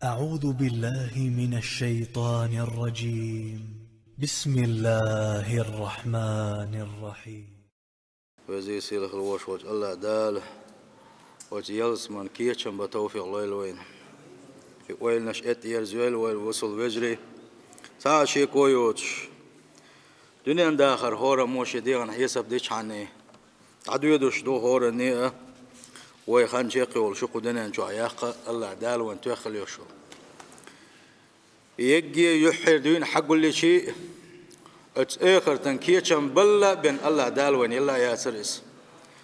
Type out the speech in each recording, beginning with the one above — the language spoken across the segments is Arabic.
أعوذ بالله من الشيطان الرجيم. بسم الله الرحمن الرحيم. وزي سيلخ الوش وج الله داله وجيلس من كيتشم بتوفيق ليل وين ويل نشأت يرزويل ويل وصل وجري ساعة شيء كويوتش دنيا داخر هورا موش ديغن حيسب ديش عني عدو يدوش دو هورا نيئة ويخان شيقي والشقو دنيا نشو عياقة الله دال وان توخل يوشو يجي يحير دين حق اللي شيء اتآخر تنكيتشم بلا بين الله دال وين يلا يا سرس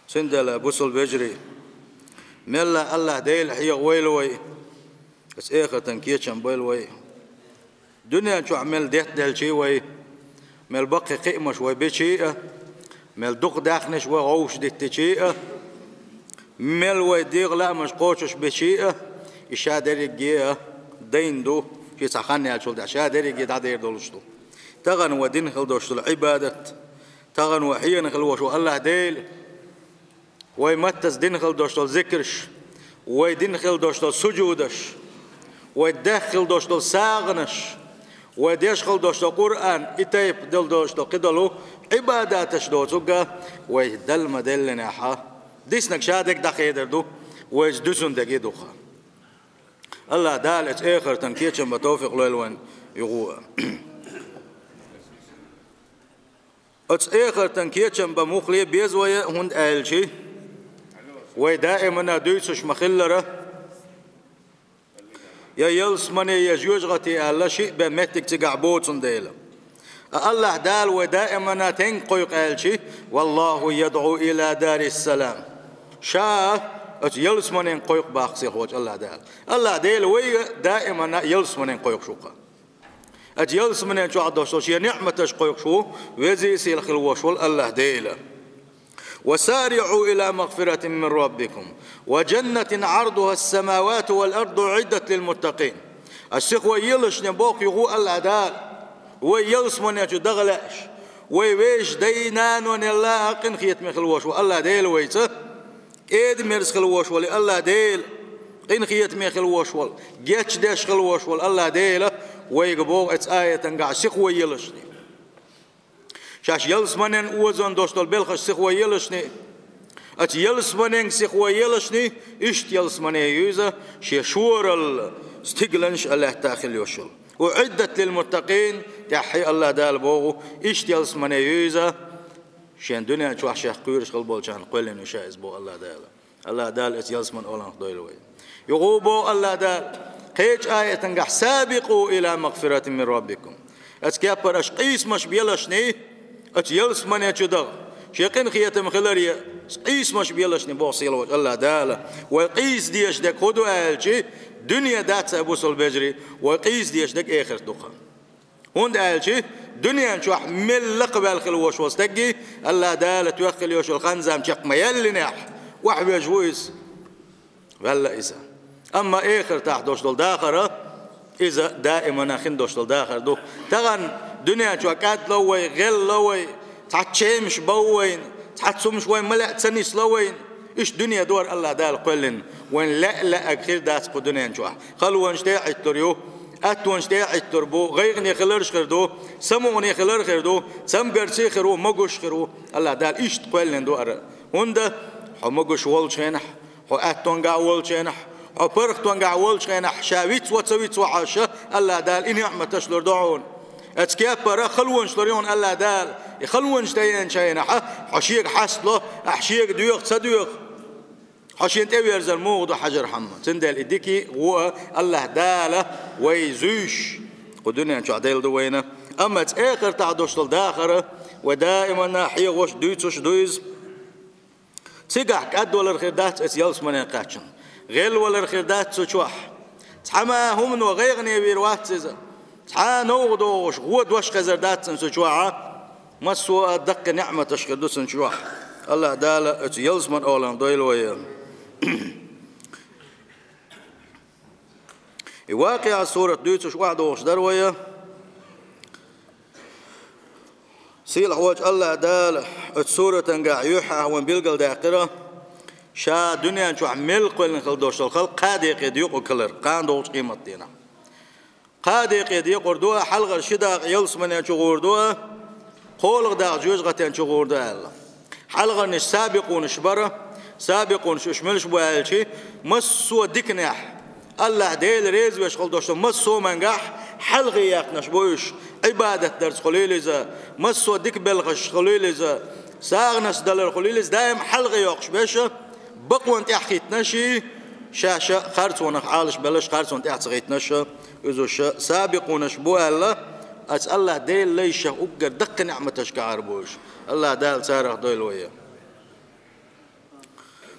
سندل بوصل بجري ملا الله ديل حيق ويلوي اتآخر تنكيتشم بلوي دنيا شو عمل ديل شيء وي مل بقي قيمش وبشيء مل دق داخنش وغوش ديت شيء مل ويديغ لا مش قوشش بشيء إشادر يجيه دين دو في سخاني على شغل إشادر يجيه دادير دولشتو تغن ودين خل دوشتو العبادة تغن وحين خل وشو الله ديل ويمتز دين خل دوشتو الذكرش ويدين خل دوشتو سجودش ويدخل دوشتو ساغنش وديشخل دوشتو قرآن إتايب دل دوشتو قدلو عباداتش دوتوغا ويدل مدل ناحا ديسنك شادك دخيدر دو ويجدسون دقي دوخا الله دالت آخر تنكيتشن بتوفيق ليلوان يغوى اتس آخر تنكيتشن بمخلي بيزوية هند آلشي ودائما دويتش مخلرة يا يلس مني يجوج غتي الله شيء بمتك تقعبوت صنديله الله دال ودائما تنقيق قالشي والله يدعو إلى دار السلام شاء يلس مني قيق باقسي خوج الله دال الله دال وي دائما يلس مني قيق شوقا يلس مني شو عدوش شي نعمتش قيق شو وزي سيل خلوش الله دال وسارعوا إلى مغفرة من ربكم وجنة عرضها السماوات والأرض عدة للمتقين الشيخ ويلش نبوق يغو الله دال ويلس من يجو دغلاش ويش دينان ون الله قن خيت مخلوش والله ديل ويته إيد مرس خلوش ولي الله ديل قن خيت مخلوش وال جيتش داش خلوش وال الله ديل ويقبوق اتس آية تنقع شيخ ويلشني شاش يلس منين اوزون دوشتول بلخش سيخ ويلشني ات يلس منين سيخ ويلشني اشت يلس منين يوزا شي شور الستيغلنش الله تاخل يوشل وعدت للمتقين تحي الله دال بوغو اشت يلس منين يوزا شين دنيا شو شيخ قيرش قلبول كان قولن وشايز بو الله دال الله دال ات يلس من اولان دويلوي يغوبو الله دال قيج آية تنقح سابقوا إلى مغفرة من ربكم اتكابر اش قيس مش بيلشني ات يلس من يجدغ شيقين خيتم خلريا قيس مش بيلشني بوصيل وجه الله داله وقيس ديش دك خدو آلشي دنيا دات أبوس البجري وقيس ديش دك آخر دخان هون آلشي دنيا نشوح من لقبال خلوش وستجي الله داله توخل يوش الخنزام شق ما يلنح وحبي جويس ولا إذا أما آخر تحت دوش دول داخرة إذا دائما خندوش دول داخر دو تغن دنيا شو كات لوي غل لوي تعتشمش بوين تعتسمش وين ملأ تسنيس لوين إيش دنيا دور الله دال قلن وين لا أكثر داس قدنيا شو خلوا نشتاع التريو أتون نشتاع التربو غيرني خلرش خردو سموني خلر خردو سم قرسي خرو مجوش خرو الله دال إيش قلن دور هندا حمجوش والشينح أتون قاولشينح أبرخ تون قاولشينح شاويت وتسويت وحاشة الله دال إني أحمد تشلر دعون اتكابر خلون شلريون الله دال يخلون شتين شينا حشيق حسله أحشيق ديوخ صديق حشين تبير زلمود وحجر حمد تندل إديكي هو الله داله ويزوش ودنيا شو عديل دوينه أما تآخر تعدوش الداخرة ودائما ناحية وش دويتش دويز سيقع كاد ولا الخيردات اتيالس من يقاتشن غير ولا الخيردات سوشوح تحما هم وغيغني بيروات سيزا نوغدوش غود وش خزردات سنسوشوعة مسوا دق نعمة تشخدو سنشوع الله دالا اتيلز من أولان دويل ويا واقع سورة دويتش وعدوش درويا سيل حواج الله دالا السورة تنقع يوحى وين بيلقل داقرة شا دنيا شو عمل قل خل دوش الخلق قادق يديق وكلر قان دوش قيمة دينا قادق يديق وردوه حلقة شداق يلس من ينشغوردوه قولق داق جوز غت ينشغوردوه الله حلقة نش سابق ونش برا سابق ونش اشملش بوالشي مسو ديكنح الله ديل ريز ويشغل دوش مسو منجح حلقة يقنش بوش عبادة درس خليلزا مسو ديك بلغش خليلزا ساغنس دلر خليلز دائم حلقة يقش بيشه بقوان تحكيت نشي شاشة خارج ونخ عالش بلش خارج ون تحصغيت نشا إذا سابق ونشبوه الله أس الله ديل ليش أقدر دق نعمتش كعربوش الله دال سارح دويل ويا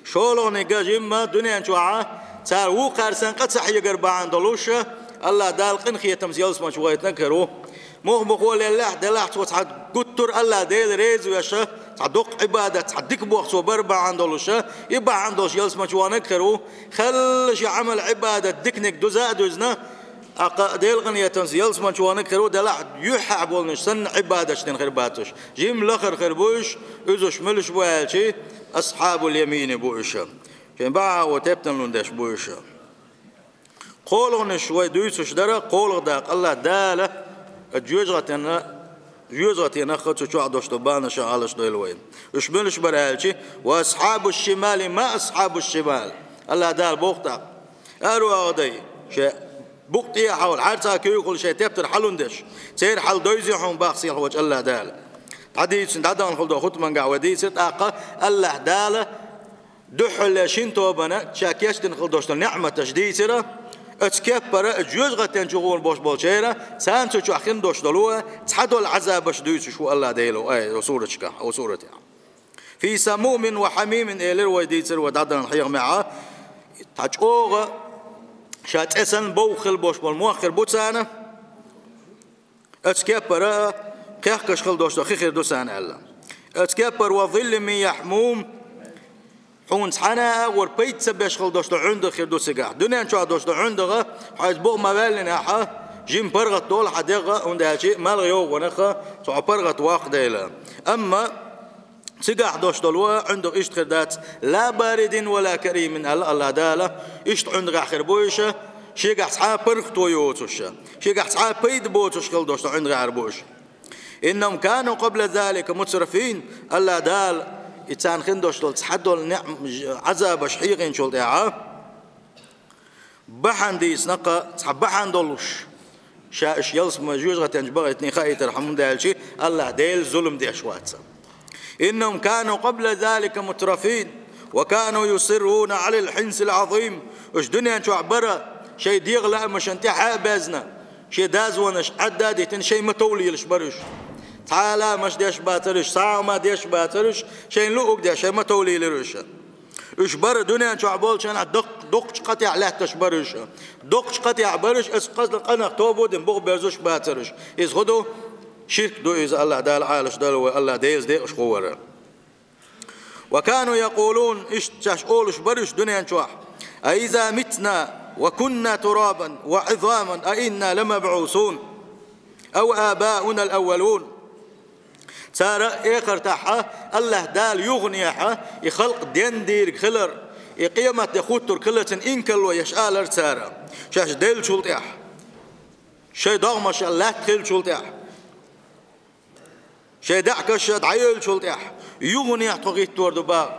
شولو نيجا جيما دنيا نشوعة صار وقارسن قد صحي قربا عندلوش الله دال قنخية تمزيل سما شويت نكرو مخ ولا الله دلح توصحت قطر الله ديل ريز ويشه صدق عبادة صدق بوخ وبربع عندلوش يبقى عندوش يلسما شوانه كرو خلش عمل عبادة دكنك دوزا دوزنا ديل غنية تنسي يلسما شوانه كرو دلع يحب ولنش سن عبادة شتن خرباتش جيم لخر خربوش إذا ملش بوالشي أصحاب اليمين بوشا كان باع وتبتن لندش بوشا قولغن شوي دويسوش درا قولغ داق الله داله جوزغتنا خدش شو عدوش طبانا شعالش دويلوين وشملش برالشي واصحاب الشمال ما اصحاب الشمال الله دال بوقتا ارو اودي شيء بوقتي حول حارسا كيو كل شيء تبتر حلوندش سير حل دويزيحون باقسي وجه الله دال حديث دادان خلدو ختمن قاودي ست اقا الله دال دحل شنتو بنا شاكيشتن خلدوش نعمه تجديد سره اتكبر جوز غتن شغول بوش بولشيرا سانتو شو اخين دوش دلوه تحدوا العذاب باش دويس شو الله دايلو اي صورتك او صورتي في سموم وحميم الير ويديتر ودادن حيغ معاه تاجوغ شات اسن بوخل بوش بول مؤخر بوتسانه اتكبر كيخكش خل دوش خير دوسان الله اتكبر وظل من يحموم حون حنا وربيت سبش خل دوشتو عنده خير دوسجا دنيا شو دوشتو عنده حيث بو ما بالنا ح جيم برغت دول حديقة عند شيء مال غيو ونخا سو برغت واحد إلى أما سجع دوشتو لوا عنده إيش خدات لا بارد ولا كريم من الله داله إيش عنده آخر بويشه شيء قاعد صعب برغت ويوتش شيء قاعد صعب بيد بوتش خل دوشتو عنده عربوش إنهم كانوا قبل ذلك متسرفين الله دال إنسان خندوش دول تحدول نعم عذاب شحيقين شول دعاء بحن ديس نقا تحبحن دولش شاش يلس مجوز غتنجبغ اتني خايت رحمون دالشي الله ديل ظلم دي أشواتسا إنهم كانوا قبل ذلك مترفين وكانوا يصرون على الحنس العظيم وش دنيا شو عبرة شي ديغلا مش انتي حابزنا شي دازونش عدادي تن شي متولي لشبرش تعالى مش ديش باترش ساعة ما ديش باترش شين لوق ديش شي ما تولي لرش إيش بر دنيا شو عبول شان دق قطع له تشبرش دق قطع برش اسقز القنا توبو دم بغ برزوش باترش إذ خدو شرك دو إذا الله دال عالش دال الله ديز دي إيش خوره وكانوا يقولون إيش تشقولش برش دنيا شو أإذا متنا وكنا ترابا وعظاما أئنا لمبعوثون أو آباؤنا الأولون سارة إخر تحا الله دال يغنيها يخلق دين دير خلر يقيمة يخوتر كلة إنكل ويشالر سارة شاش ديل شلتح شي ضغمش الله تخيل شلتح شي دعكش دعيل شلتح يغنيها تغيت تور دباغ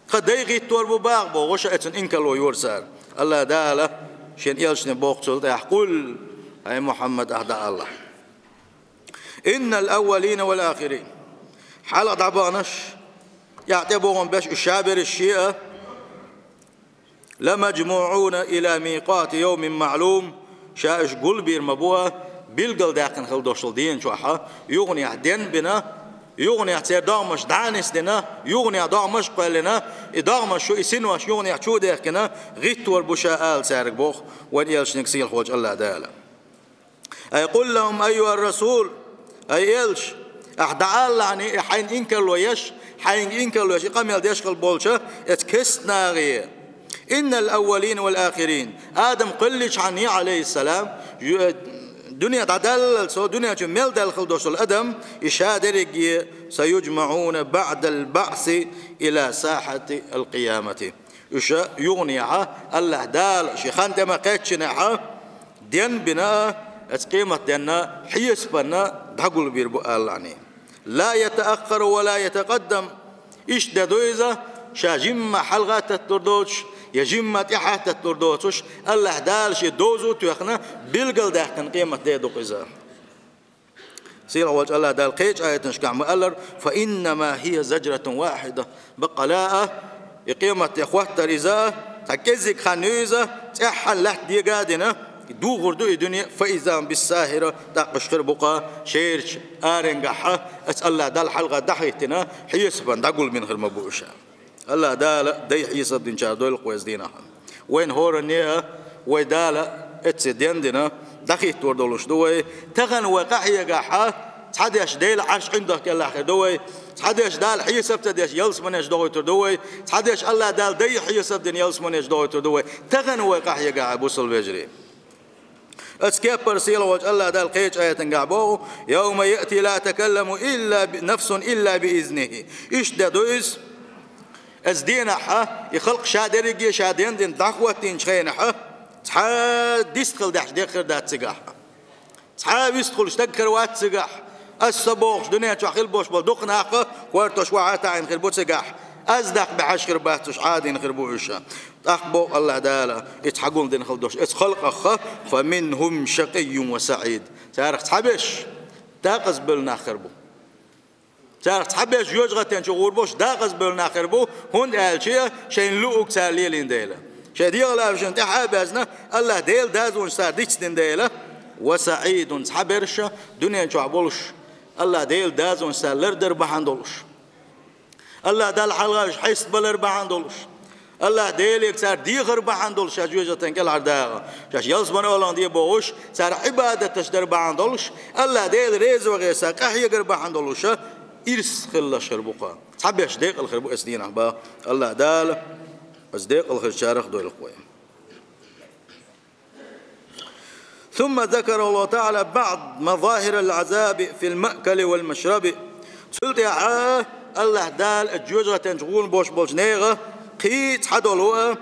خدي غيت تور بباغ بوغش اتن إنكل ويورسار الله دال شين يلشن بوغ شلتح قل أي محمد أهدى الله إن الأولين والآخرين حلق دعبانش يعتبرون باش الشابر الشيئة لمجموعون إلى ميقات يوم معلوم شاش قل بير مبوها بالقل داقن خل دوشل دين شوحا يغني عدين بنا يغني عتير دامش دانس دنا يغني دامش قلنا دامش شو يسنوش يغني شو داقنا غيت والبشاء آل سارق بوخ ونيلش نكسيل خوج الله دالا أي قل لهم أيها الرسول أي إلش أحد الله يعني حين إنكر ويش حين إنكر ويش قام يلديش البولشة اتكسنا غير إن الأولين والآخرين آدم قلش عني عليه السلام دنيا تعدل سو دنيا جمل داخل دوش الأدم إشادرج سيجمعون بعد البعث إلى ساحة القيامة إيش يغنيها الله دال شيخان دم قتشنها دين بنا قيمة دينا حيس بنا دعقل بيربو الله لا يتأخر ولا يتقدم إيش دادويزا شاجم حلقات التردوش يجمع تحت التردوش الله دال شي دوزو تيخنا بالقل دهكن قيمة ديدو قزا سير وجه الله دال قيج آية نشكع مؤلر فإنما هي زجرة واحدة بقلاء قيمة إخوات رزاء تكزك خانوزة تحل لحد ديقادنا دو غردو الدنيا فإذا بالساهرة تقشخر بقى شيرش آرنجحة أسأل الله دال حلقة دحيتنا حيسبا دقول من غير مبوشة الله دال دي حيسب دين شار دول قويس دينها وين هورنيها ويدال اتسدين دينا دخيت وردولوش دوي تغن وقحية قاحة تحديش ديل عرش عندك الله خير دوي تحديش دال حيسب تديش يلس منيش دوي تردوي تحديش الله دال دي حيسب دين يلس منيش دوي تردوي تغن وقحية قاحة بوصل بيجري اسكيبر سيلا وجه الله دال قيج آية قعبوه يوم يأتي لا تكلم إلا نفس إلا بإذنه إيش دادويز ازدينها يخلق شادرقي شادين دين دعوتين شخينها تحاد يستخل دحش ديخر دات سقاح تحاد يستخل اشتكر وات سقاح السبوخ دنيا تشخيل بوش بلدقنا حقا كوارتوش وعاتا عين خربوت سقاح أزدق بحش خرباتوش عادين خربوشا أخبو الله دالا يتحقون دين خلدوش اتخلق أخا فمنهم شقي وسعيد تعرف تحبش داقز بلنا خربو تعرف تحبش يوجغتين شغور بوش داقز بلنا خربو هون قال شين لؤك ساليلين ديلا شديغ لافشن تحابزنا الله ديل دازون سار ديش دين ديلا وسعيد تحبرش دنيا شعبولش الله ديل دازون سار لردر بحندولش الله دال حلقاش حيث بلر بحندولش الله ديلك صار ديغر بحندولش جوجة تنكل عرداغا شاش يلسبن أولان دي بوش صار عبادة تشدر بحندولش الله ديل ريز وغيسا قحي يقر بحندولش إرس خلش خربوقا تحبيش ديق الخربو اسدين عبا الله دال أصدق الخشارخ دول القوي ثم ذكر الله تعالى بعض مظاهر العذاب في المأكل والمشرب سلت يا الله دال الجوجة تنجغون بوش بوشنيغة قيت حدولوها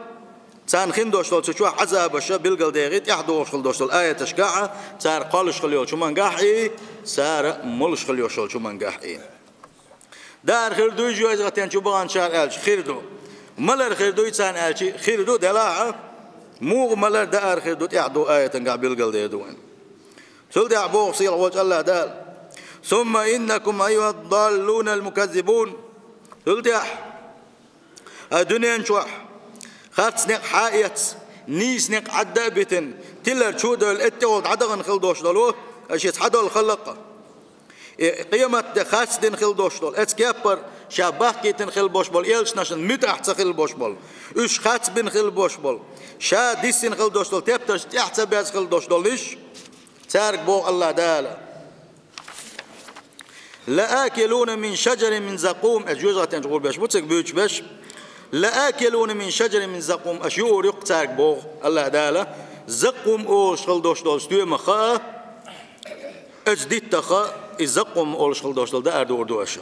تان خندوش لو تشوى عذاب الشا بالقل ديغيت يحدوش خلدوش الآية تشكاعة صار قالش خليو شو من قاحي صار ملش خليو شو من قاحي دار خردو جوجة تنجو بغان شار آلش خردو ملر خردو يتسان آلشي خردو دلاعة مو ملر دار خردو يحدو آية تنقع بالقل ديدوين سلت يعبوه صير وجه الله دال ثم إنكم أيها الضالون المكذبون سلت يح الدنيا نشوح خات سنق حائط نيس نق عدابتن تلر شود الاتولد عدغن خلدوش دلو اشيت حدو الخلقة قيمة خاص دين خلدوش دل اتكبر شابه كيتن خلبوش بول يلش نشن متحت خلبوش بول اش خات بن خلبوش بول شا ديسين خلدوش دل تبتش تحت بيز خلدوش دل ليش تارك بو الله دالا لآكلون من شجر من زقوم اجوزة تنجغول باش بوتسك بيوش باش لآكلون من شجر من زقوم أشيور يقتارك بوغ الله دالا زقوم أول شخلدوش دول ستوى مخا أجديد تخا الزقوم أول شخلدوش دول دا أردو أردو أشا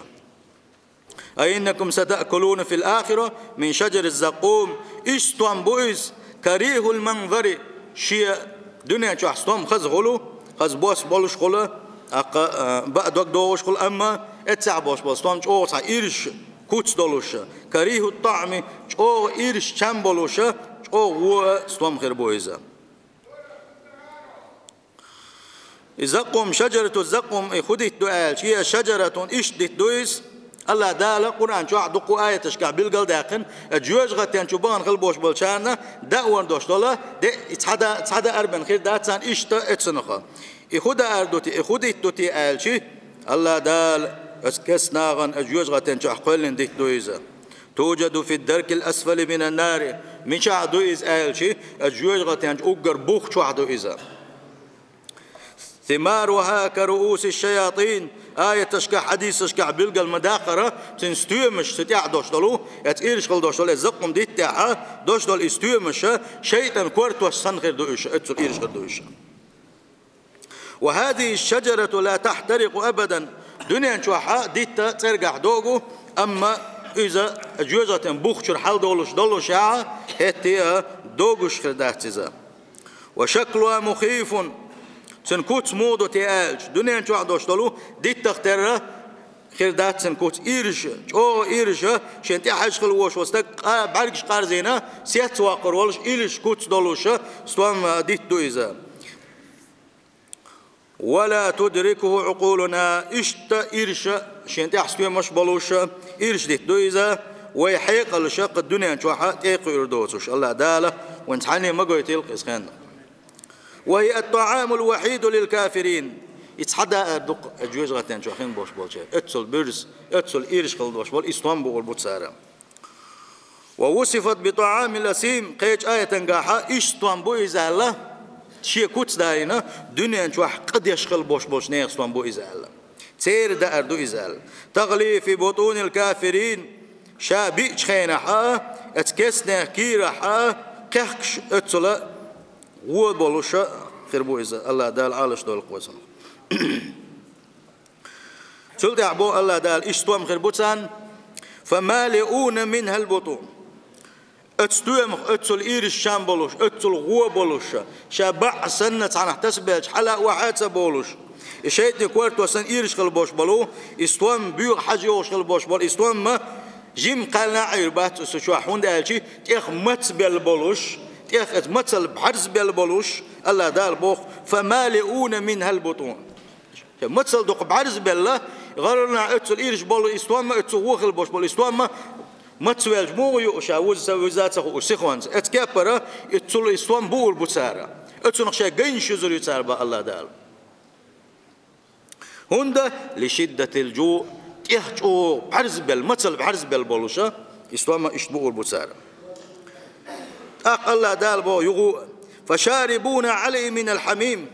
أي إنكم ستأكلون في الآخرة من شجر الزقوم إشتوام بويز كريه المنظر شيء دنيا شو أحستوام خز غلو خز بوس بولش غلو بعد وقت دوش غلو أما اتسع بوش بولستوام شو أوسع إيرش كوتش دولوشا كريه الطعم او إيرش شامبولوشا او هو ستوام خربويزا الزقوم شجرة الزقوم خدت دؤال هي شجرة اشدت دويس الله دالا قرآن شو عدقو آية تشكع بالقل داقن الجوج غتيان شو بغن خلبوش بالشارنا داوان دوش دولا دي اتحدا أربن خير داتسان اشتا اتسنخا اخدا أردوتي اخدت دوتي آل شي الله دال اسكس ناغن اجوج غتن شحقلن ديت دويزا توجد في الدرك الاسفل من النار من شعب دويز آلشي اجوج غتن اوغر بوخ شعب دويزا ثمارها كرؤوس الشياطين آية تشكع حديث تشكع بلقى المداخرة تنستيمش ستيع دوش دلو يتقيرش خل دوش دلو الزقم دي تاعها دوش دل استيمش شيطان كورت والسنخر دوش اتسل إيرش خل دوش وهذه الشجرة لا تحترق أبدا دنيا شوحة ديتا ترجع دوغو أما إذا جوزة بوخشر حال دولش يا هتيا دوغش خرداتزا وشكلها مخيف سنكوت مودو تيالج دنيا شوحة دوش دولو ديتا اخترها خردات سنكوت إيرش شنتي حشخل وش وستك بعرقش قارزينا سيات واقر ولش إيرش كوت دولوش استوام ديت دويزا ولا تدركه عقولنا اشتا إيرش شنتي حسوي مش بلوش إيرش ديت دويزا ويحيق الشق الدنيا نشوحة تيق يردوتش الله داله وانتحاني مقوي تلقي اسخان وهي الطعام الوحيد للكافرين يتحدى أردق أجوز غتان شو أخين بوش بولشة أتصل برز أتصل إيرش خلد بوش بول إسلام بقول بوتسارة ووصفت بطعام الأسيم قيج آية نجاحة إسلام بو إزالة شيء كوتس دارينا دنيا شو قد يشغل بوش بولش نير إسلام بو إزالة تير دا أردو إزالة تغلي في بطون الكافرين شابيش خينحا أتكسنا كيرحا كحكش أتصل وول بولوشة خير بو إزالة الله دال عالش دول قوسنا سلطة عبو الله دال إشتوام خربوتان فمالئون منها البطون اتستوام اتسل إيرش شام بولوش اتسل غو بولوش شابع سنة عن احتسبهج حلا وحات بولوش الشيطان كوارت وسن إيرش خلبوش بولو استوام بيو حاجيوش خلبوش بول استوام ما جيم قالنا عيربات سشواحون دالشي تيخ متبل بولوش تيخ متسل بحرز بالبولوش الله دال بوخ فمالئون منها البطون متصل دوق بعرز بالله غرنا اتسل إيرش بولو استوام اتسوخ البوش بول استوام ما تسويلج مو يشاوز سويزات وسخوانز اتكبر اتسل استوام بول بوتسارا اتسو نخشى جينش يزور يتسار با الله دال هندا لشدة الجوع يحجو بعرز بال متصل بعرز بال بولوشا استوام اشتبول بوتسارا الله دال بو يغو فشاربون عليه من الحميم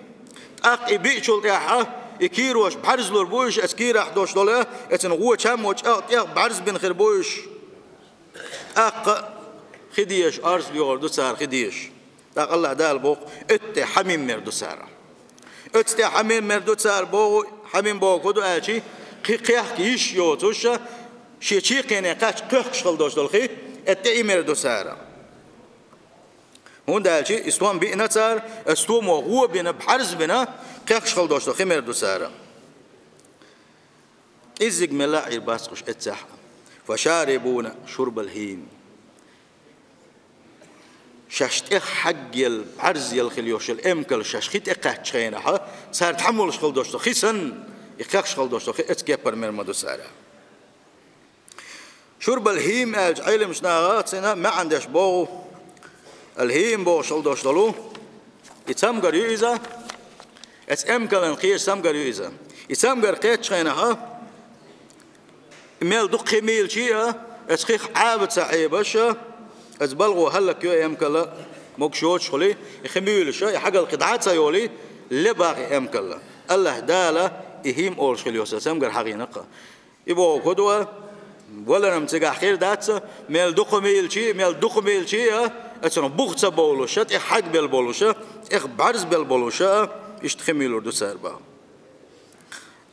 بيشول ياحا يكيروش بحرز لوربوش اسكير احدوش دوله اتنغو تشام وش بعرز بن خربوش خديش ارز بيوردو سار خديش الله دال بو ات حميم مردو سار ات حميم مردو سار بو حميم بو كدو اشي قيح كيش يوتوش شي قيني قاش قخش خلدوش دولخي ات مردو سار هون دالشي استوام بينا صار استوام وهو بينا بحرز بينا قاش خلدوش دولخي مردو سار ازق ملاعي باسقش اتسح فشاربون شرب الهيم شاشت حق العرز يلخليوش الامكل شاشخيت اقاش خينها صار تحمل شغل دوشتو خيسن يقاش شغل دوشتو خي اتكبر مرمدو سارة شرب الهيم علم مش ناغاتنا ما عندش بو الهيم بو شغل دوشتو يتسمغر يوزا اتامكل انقيش سمغر يوزا يتسمغر قيت خينها ميل دق ميل شيء اسخيخ عابد سعيبش ازبلغوا هلك يو امكلا مكشوش خلي يخميل شيء حق القطعات سيولي اللي باقي امكلا الله داله يهيم اول شليوس سمغر حقينقه يبو قدوه ولا نمتقع خير داتس ميل دق ميل شيء اتسن بوخت بولوشات حق بالبولوشه اخ بعرز بالبولوشه يشتخميلو دو سربا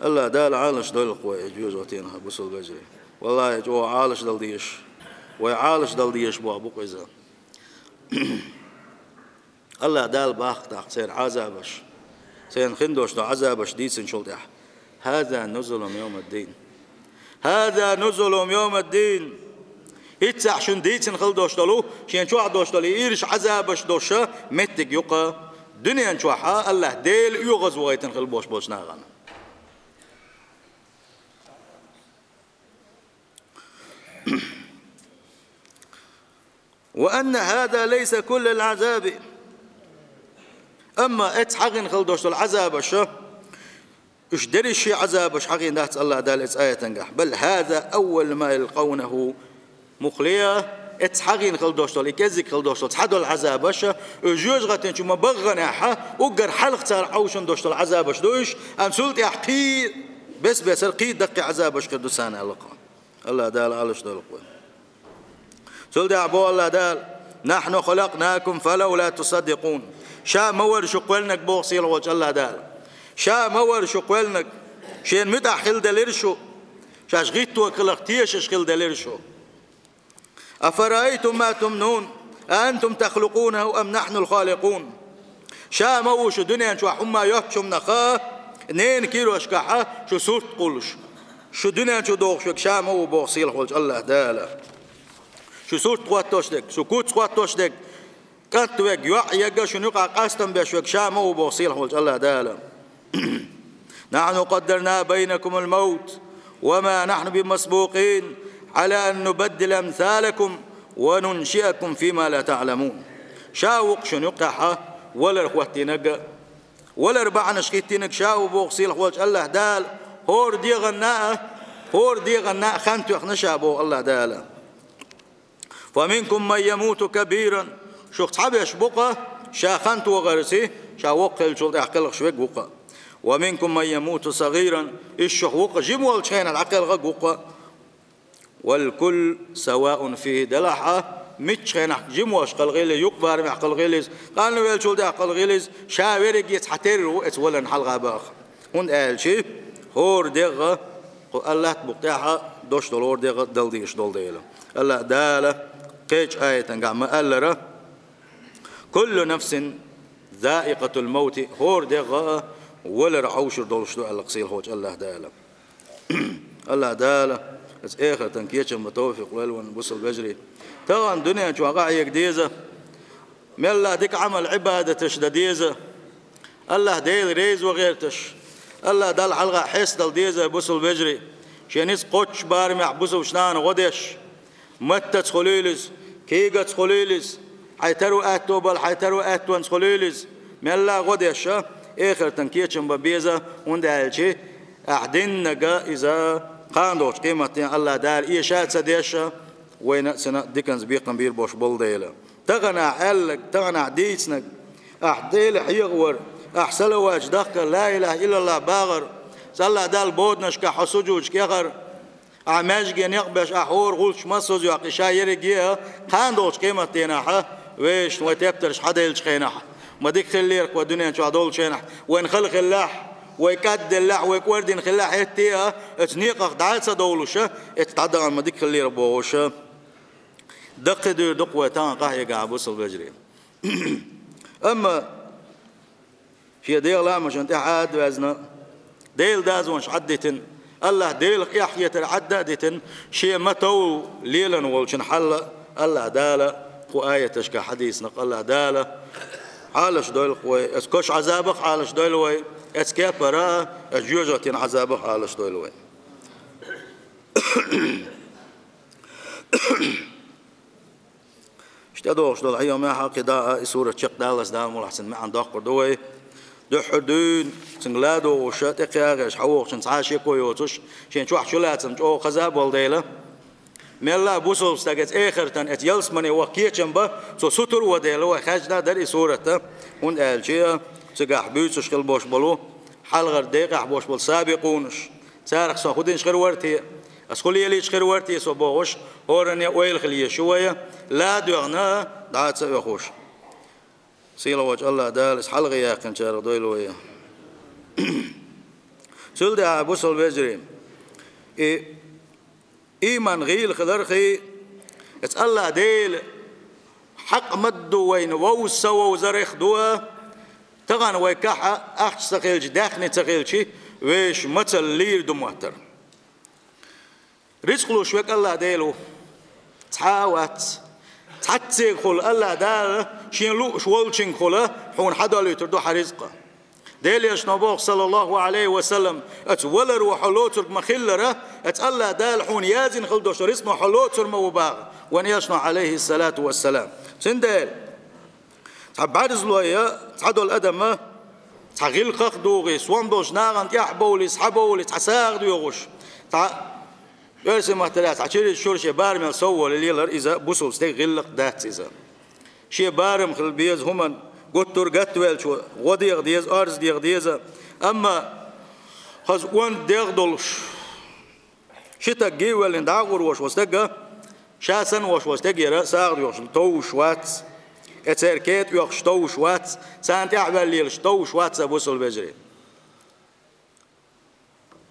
الله دال عالش دول القوى يجوز وتينها بوصل بجري والله جو عالش دل ديش ويعالش دل ديش بو ابو قيزا الله دال باخ تاخ سير عذابش سين خندوش دو عذابش ديسن شلتح هذا نزلهم يوم الدين هذا نزلهم يوم الدين يتسع شن ديسن خلدوش دلو شين شو عدوش دلو يرش عذابش دوشة متك يقى دنيا نشوحها الله ديل يغز وغيتن خلبوش بوش ناغانا وأن هذا ليس كل العذاب أما اتحقن خلدوش العذاب الشا إش دريش عذاب إش حقين دات الله دال آية تنجح بل هذا أول ما يلقونه مخليا اتحقن خلدوش لكذك خلدوش تحدوا العذاب الشا جوج غتين شو ما بغنا حا وقر حلق تار عوشن دوش العذاب إش دوش أن سلت يحقي بس القيد دق عذاب إش كردوسان الله دال علش دال القوة سلت عبو الله دال نحن خلقناكم فلولا تصدقون شا مور شو قولنك بوصيل وجه الله دال شا مور شو قولنك شين متى خل دليرشو شاش غيتو كلاختيش خل دليرشو أفرأيتم ما تمنون أأنتم تخلقونه أم نحن الخالقون شا موش دنيا شو حما يحشم نخا 2 كيلو أشكحة شو صورت قولش شو دنيا شو دوغشك شا مو بوصيل خلج الله دالا شو صورت قواتوش دك شو كوت قواتوش دك كانت ويك يقع شو نقع قاستم بشوك شا مو بوصيل خلج الله دالا نحن قدرنا بينكم الموت وما نحن بمسبوقين على أن نبدل أمثالكم وننشئكم فيما لا تعلمون شاوق شو نقع ولا رخوتي نقا ولا ربعنا شكيتينك شاو بوغسيل خوالج الله دال هور دي غناء خانتو اخنشا بو الله دالا فمنكم من يموت كبيرا شو تحبش بقى شا خانتو وغرسي شا وقل شو احقلق شويك بقى ومنكم من يموت صغيرا الشخ وقى جموال شين العقل غقوقا والكل سواء فيه دلحة متشين جمواش قلغيل يقبر مع قلغيلز قالوا ويل شو ده قلغيلز شاورق يتحتر ولا نحلقة باخ هون قال شيء هور دغه الله بقتاحة دوش دولار دغه دلديش دول ديلا الله داله كيش آية قام قال كل نفس ذائقة الموت هور دغه ولا رعوش دولش دو الله قصير هوج الله داله الله داله از آخر تنكيش متوفق ولون بصل بجري طبعا دنيا شو قاعد ديزه ملا ديك عمل عبادة تشديزه الله ديل ريز وغيرتش الله دال حلقة حس دل ديزه بصل بجري شنيس قوتش بار مع بصل شنان غدش متت خليلز كيجت خليلز حيترو أتوبل حيترو أتوان خليلز ملا غدش آخر تنكيش مبيزه وندعي شيء أحدين نجا إذا قاندوش قيمة الله دار إيشات سديشة وين سنة ديكنز بيقن بير بوش بول ديلا تغنى علق تغنى ديسنك أحديل حيغور أحسل واجدك لا إله إلا الله باغر سلا دال بودنش كحسوجوج كيغر أعماج جن يقبش أحور غولش مسوز يعقي شاير جيه قاندوش قيمة تيناحة ويش وتبترش حديلش خيناحة ما ديك خليرك ودنيا شو عدول شيناح وين خلق الله ويكاد الله ويكوردين خلا حتى اتنيق دعاء صدولوشة اتعدى عن مديك خلي ربوشة دق دير دق وتان قاهي قاعد بوصل بجري أما في ديل لا مش أنت عاد وزنا ديل دازونش عدتن الله ديل يحيى العدادتن شيء متو ليلا والشن حلا الله دالا وآية تشكى حديث نق الله دالا حالش دويل خوي اسكوش عذابك حالش دويل وي اسكابرا اجوجتين عذابك حالش دويل وي اشتدوش دول ايام ما قضاء سوره شق دالس دام احسن ما عند اخر دوي دحدون سنغلادو وشات قياغش حوق شن عاشي كويوتش شن شو حشلاتم جو خزاب والديله ملا بوسو استجت آخر تن اتيلس مني وكيتشن با سو ستر وديلو خجنا در سورته هون الجيه سجح بيوتش خل باش بلو حلغر دقيقه باش بل سابقونش سارق سو خدينش غير ورتي اسخلي ليش غير ورتي سو باش هورني ويل خليه شويه لا دغنا دعات سوي خوش سيلا وجه الله دالس حلغ يا كن شار دويلويا سولد ابو سول بجري إيمان غيل خلرخي اس الله ديل حق مدو وين ووسوا وزرخ دوا تغان ويكحا اخش سقيل داخني تقيل شي ويش مثل لير دموتر رزقلو شوك الله ديلو تحاوات تحتسيق خل الله دال شين لو شولشين خلا حون حدا لي تردو حرزقه ديل يشنبوخ صلى الله عليه وسلم اتولر وحلوتر مخلره اتالله دال حون يازن خلدوش اسمه حلوتر موباغ وان يشنو عليه الصلاه والسلام سندل تعبد زلويا تعدو الادم تغيل قخ دوغي سوان دوش ناغن يحبول يسحبول يتحساغ يوغش يرسم ثلاث عشرة شورش بارم سووا لليلر إذا بوسول استيق غلق دات إذا شيء بارم خل بيز هما قطر قطويل شو غديق ديز أرز ديق ديزا أما خز وان ديق دولش شتا جيوال إن داغور وش وستجا شاسن وش وستجا ساغ يوش توش وات اتركت يوش توش وات سانت يعمل ليلش توش وات بوسول بجري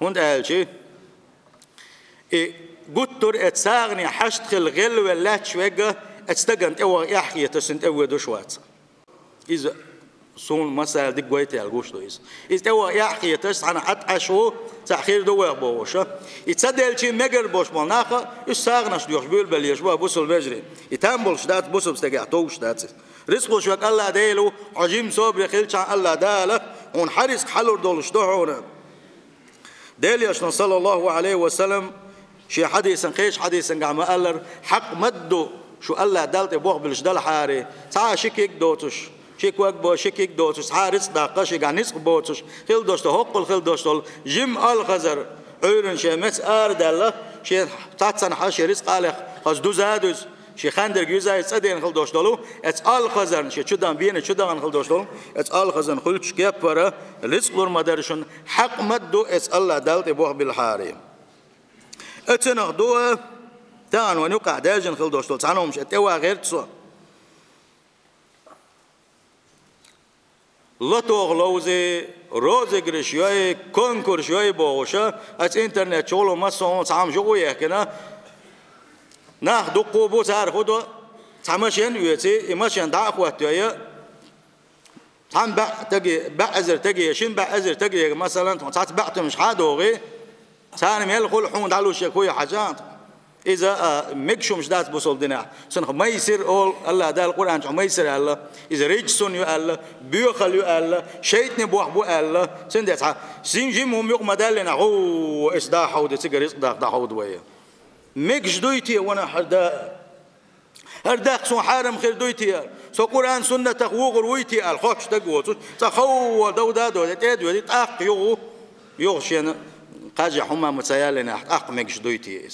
هون قال شيء قطر اتساغني حشت خل غل ولا شوية اتستجنت أو يحكي تسنت أو دوشوات إذا سون مسألة دي قويتي على الجوش دويس إذا أو يحكي تس أنا حتى عشوا تأخير دوّر بوشة يتصدق شيء مجر بوش مالناقة يساغنش ديوش بيل بليش بوا بوسل بجري يتامبل شدات بوسل بستجع توش شدات رزقه شوك الله ديلو عجيم صبر خلش عن الله داله ونحرس حلور دولش دهونا ديليش صلى الله عليه وسلم شي حديث قيش حديث قام قالر حق مدو شو الله دالت بوغ بلش دال حاري تا شكيك دوتش شيك وقبو شكيك دوتش حارس داقش غانيس بوتش خيل دوشتو هقل خيل دوشتو جيم الخزر عيرن شمس اردل شي تاتسن حاشي رزق على خز دو زادوز شي خندر جوزاي صدين خل دوشتو ات الخزر شي چدان بين چدان خل دوشتو ات الخزر خلچ كبره رزق لور مدرشن حق مدو اس الله دالت بوغ بالحاري اتنخ دو تان ونوقع داجن خل دوشتو تانو مش اتوا غير تصو لطوغ لوزي روزي غريشيوي كونكور شوي بوشا ات انترنت شولو مسون تام جويه كنا ناخ دقو بو تار خدو تامشين يوتي يمشين دا اخواتيا تام با تجي بعزر تجي شين بعزر تجي مثلا تات بعت مش حادوغي ثاني ميل خل حون دالو شكوي حاجات إذا مكشو مش دات بوصل دنا سنخ ما يصير أول الله ده القرآن ما يصير الله إذا رجسون يو الله بيخل يو الله شيطني بوح بو الله سندت سين جيم هم يوم مدلنا هو إسدا حود تجري إسدا حود ويا مكش دويتي وانا هردا سون حارم خير دويتي سو قرآن سنة تخوغر ويتي الخوش تقوت تخو دودا دودا تدوي تأق يو شين قاجي حما متسيالنا أق مكش دويتي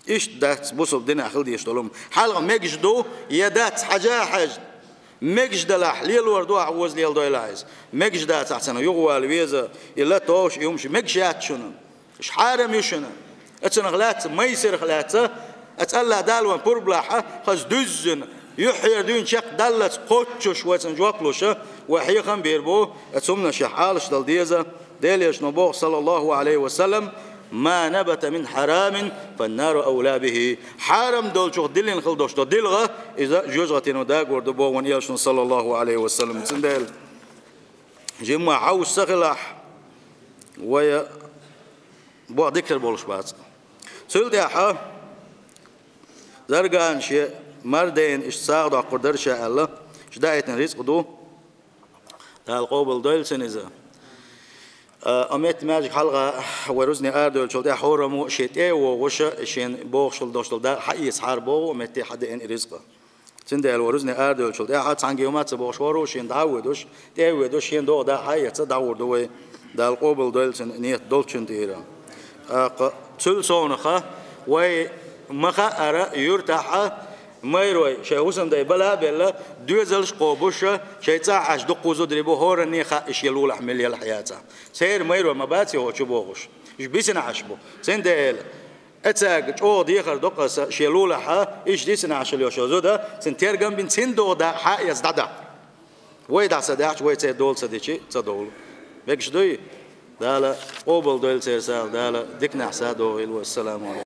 إيش دات بوصل دنا خلدي يشتغلون حلقة مجدو يدات حاجة مجد الأحليل وردوا عوز ليل دويلايز مجدات أحسن يغوال ويزا إلا توش يمشي مجشات شنو إيش حارم يشنا أتنغلات ما يصير خلاته أتألا دالوان بربلاحة خز دزن يحير دون شق دلت قطش وتنجوقلوش وحيقا بيربو أتسمنا شحالش دل ديزا ديليش نبوغ صلى الله عليه وسلم ما نبت من حرام فالنار أولى به حرام دول شو دلين خل دوش دلغة إذا جوزغتين وداق وردبو ونيالشن صلى الله عليه وسلم تندل جمع عاوز سخلاح ويا بو ذكر بولش بعد سئلت يا حا زرقان شيء مردين إيش ساعد قدر شاء الله إيش دايت رزق دو القابل دول سنزا أميت ماجك حلقة ورزني أردول شلتي حورمو شيتي ووشة شين بوخشل دوشل دا حقيس حاربو أميتي حد إن رزقه تندل ورزني أردول شلتي حد سانجي ومات بوخشورو شين دعودوش تيودوش شين دو دا حياة دعور دوي دا القبل دولتن نيت دولتشن تيرا تل صونخة وي مخا أرى يرتاح ما يروي شيء حسن ده بلا بلا دوزلش قابوشة شيء تعش دقوزو دريبو هورني خا إيش يلول حمل الحياة سير ما يروي ما باتي هو شبوغش إيش بيسنا عشبو سين ده أتاج أو ديخر دقة شيلول حا إيش ديسنا عشل يوشوا ده سين تيرجم بين سين دو ده حا يزداد ويدا صداش ويد دول صديشي صدول بيكش دوي ده لا قبل دول سير سال ده لا ديك نحسادو والسلام عليكم.